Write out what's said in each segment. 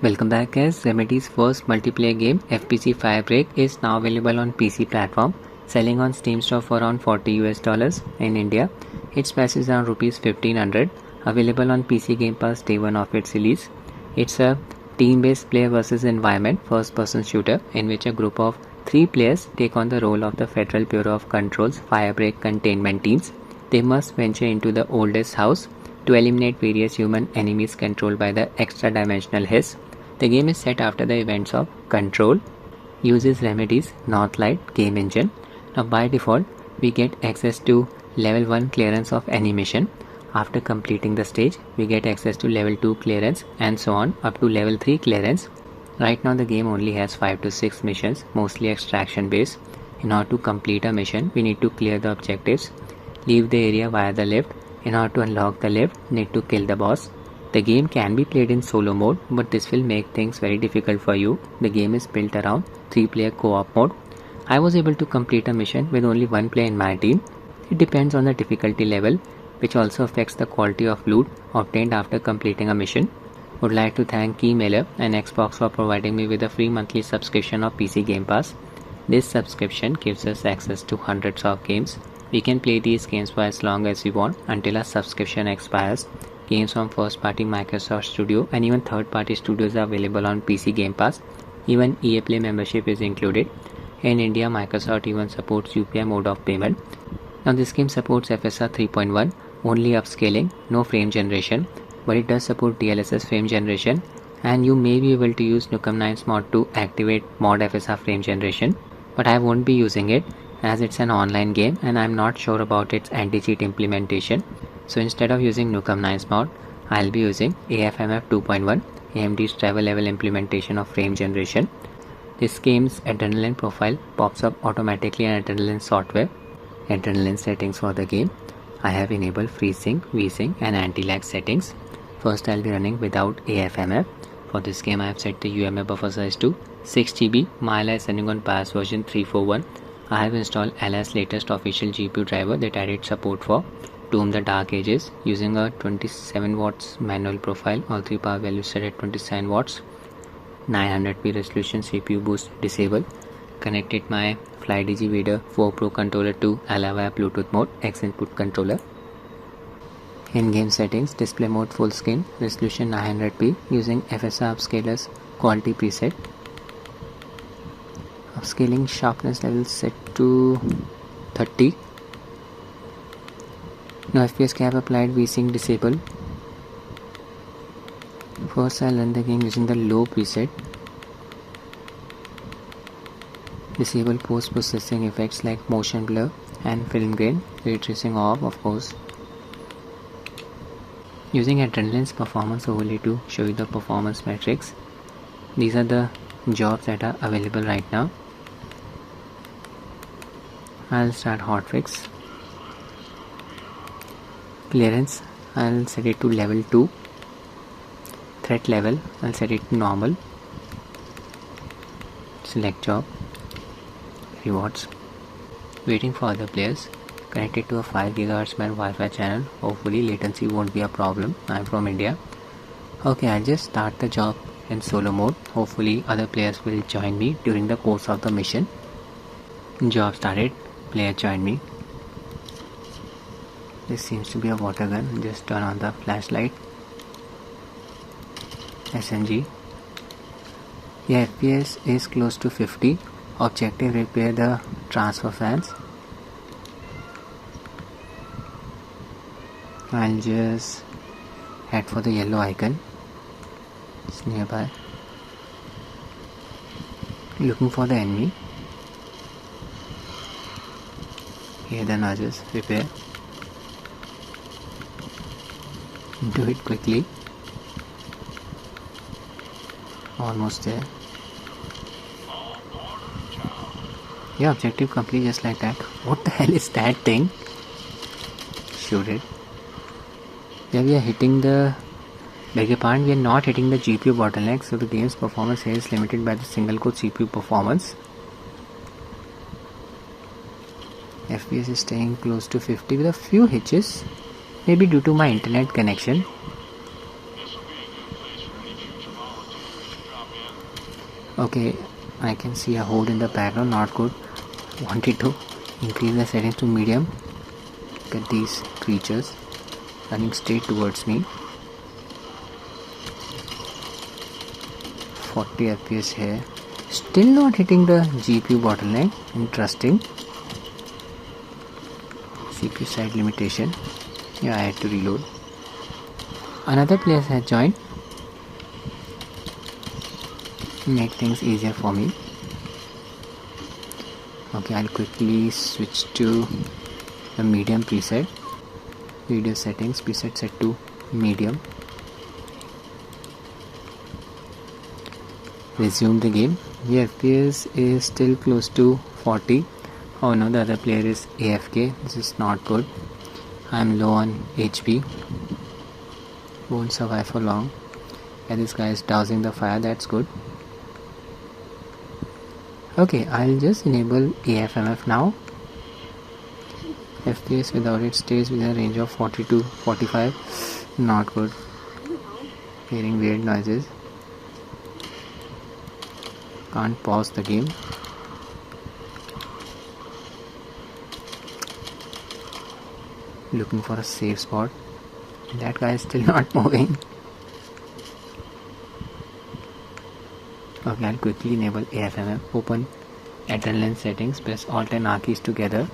Welcome back guys. Remedy's first multiplayer game FBC Firebreak is now available on PC platform, selling on Steam store for around $40 in India. Its price is around rupees 1500, available on PC Gamepass day 1 of its release. It's a team-based player versus environment first-person shooter in which a group of 3 players take on the role of the Federal Bureau of Control's Firebreak containment teams. They must venture into the oldest house to eliminate various human enemies controlled by the extra-dimensional hiss. The game is set after the events of Control, uses Remedy's Northlight game engine. Now by default, we get access to level 1 clearance of any mission. After completing the stage, we get access to level 2 clearance and so on up to level 3 clearance. Right now the game only has 5 to 6 missions, mostly extraction based. In order to complete a mission, we need to clear the objectives, leave the area via the lift. In order to unlock the lift, need to kill the boss. The game can be played in solo mode, but this will make things very difficult for you. The game is built around 3-player co-op mode. I was able to complete a mission with only 1 player in my team. It depends on the difficulty level, which also affects the quality of loot obtained after completing a mission. Would like to thank Keymailer and Xbox for providing me with a free monthly subscription of PC Gamepass. This subscription gives us access to hundreds of games. We can play these games for as long as we want until our subscription expires. Games from first-party Microsoft Studio and even third-party studios are available on PC Gamepass. Even EA Play membership is included. In India, Microsoft even supports UPI mode of payment. Now this game supports FSR 3.1, only upscaling, no frame generation, but it does support DLSS frame generation, and you may be able to use Nukem 9's mod to activate mod FSR frame generation, but I won't be using it as it's an online game and I'm not sure about its anti-cheat implementation. So instead of using Nukem 9's mod, I'll be using AFMF 2.1, AMD's travel level implementation of frame generation. This game's adrenaline profile pops up automatically in adrenaline software. Adrenaline settings for the game. I have enabled FreeSync, VSync and anti-lag settings. First I'll be running without AFMF. For this game I have set the UMA buffer size to 6 GB. My Ally is running on BIOS version 3.4.1. I have installed Ally's latest official GPU driver that added support for Tomb the Dark Ages using a 27 watts manual profile, all 3 power values set at 27 watts, 900p resolution CPU boost disabled. Connected my Flydigi Vader 4 Pro controller to Ally via Bluetooth mode, X input controller. In-game settings, display mode full screen, resolution 900p using FSR upscalers quality preset. Upscaling sharpness level set to 30. No FPS cap applied, VSync disabled. First I'll run the game using the low preset. Disable post-processing effects like motion blur and film grain. Ray tracing off, of course. Using Adrenaline's performance overlay to show you the performance metrics. These are the jobs that are available right now. I'll start hotfix. Clearance, I'll set it to level 2. Threat level, I'll set it to normal. Select job. Rewards. Waiting for other players. Connected to a 5 GHz band Wi-Fi channel. Hopefully latency won't be a problem. I'm from India. Okay, I'll just start the job in solo mode. Hopefully other players will join me during the course of the mission. Job started. Player joined me. This seems to be a water gun. Just turn on the flashlight. SMG. Yeah, FPS is close to 50. Objective, repair the transfer fans. I'll just head for the yellow icon. It's nearby. Looking for the enemy. Here the nudges, repair. Do it quickly. Almost there. Yeah, objective complete just like that. What the hell is that thing? Shoot it. Yeah, we are hitting the... Beg your pardon, we are not hitting the GPU bottleneck, so the game's performance here is limited by the single core CPU performance. FPS is staying close to 50 with a few hitches, maybe due to my internet connection. Okay, I can see a hole in the background, not good. Wanted to increase the settings to medium. Look at these creatures running straight towards me. 40 FPS here. Still not hitting the GPU bottleneck. Interesting. CPU side limitation. Yeah, I had to reload. Another player has joined. Make things easier for me. Okay, I'll quickly switch to the medium preset. Video settings, preset set to medium. Resume the game. The FPS is still close to 40. Oh no, the other player is AFK. This is not good. I'm low on HP. Won't survive for long. Yeah, this guy is dousing the fire. That's good. Okay, I'll just enable AFMF now. FPS without it stays within a range of 40 to 45. Not good. Hearing weird noises. Can't pause the game. Looking for a safe spot. That guy is still not moving. Okay, I'll quickly enable AFMF. Open Adrenaline settings. Press Alt and R keys together.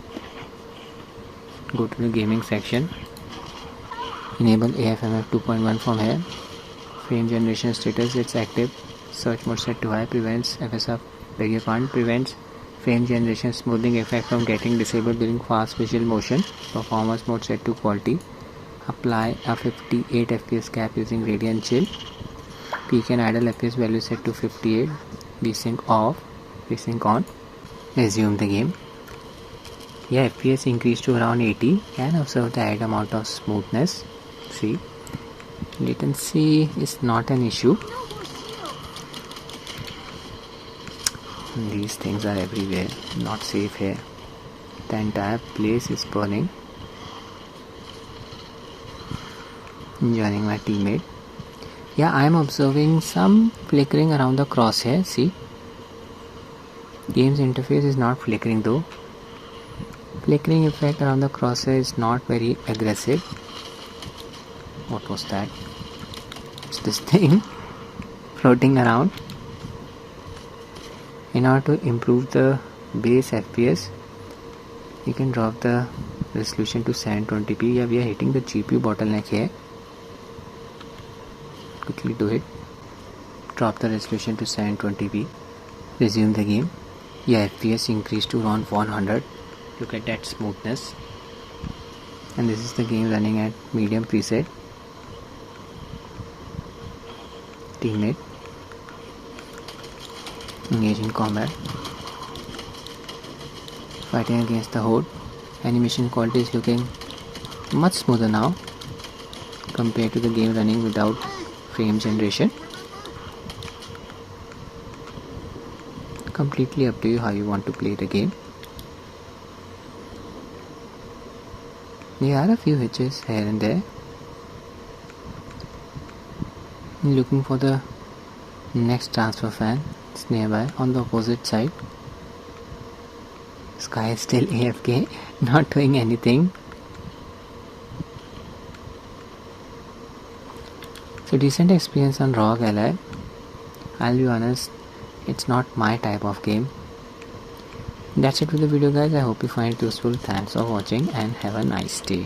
Go to the gaming section. Enable AFMF 2.1 from here. Frame generation status, it's active. Search mode set to high. Prevents prevents frame generation smoothing effect from getting disabled during fast visual motion. Performance mode set to quality. Apply a 58 FPS cap using radiant chill. Peak and idle FPS value set to 58. Desync off. Desync on. Resume the game. Yeah, FPS increased to around 80. Can observe the added amount of smoothness. See, latency is not an issue. These things are everywhere. Not safe here. The entire place is burning. Joining my teammate. Yeah, I am observing some flickering around the crosshair. See, game's interface is not flickering though. Flickering effect around the crosshair is not very aggressive. What was that? It's this thing floating around. In order to improve the base FPS, you can drop the resolution to 720p. Yeah, we are hitting the GPU bottleneck here. Quickly do it. Drop the resolution to 720p. Resume the game. Yeah, FPS increased to around 100. Look at that smoothness. And this is the game running at medium preset. Teammate. Engage in combat. Fighting against the horde. Animation quality is looking much smoother now compared to the game running without frame generation. Completely up to you how you want to play the game. There are a few hitches here and there. Looking for the next transfer fan. It's nearby on the opposite side. Sky is still AFK, not doing anything. So decent experience on Rog Ally. I'll be honest, it's not my type of game. That's it with the video guys. I hope you find it useful. Thanks for watching and have a nice day.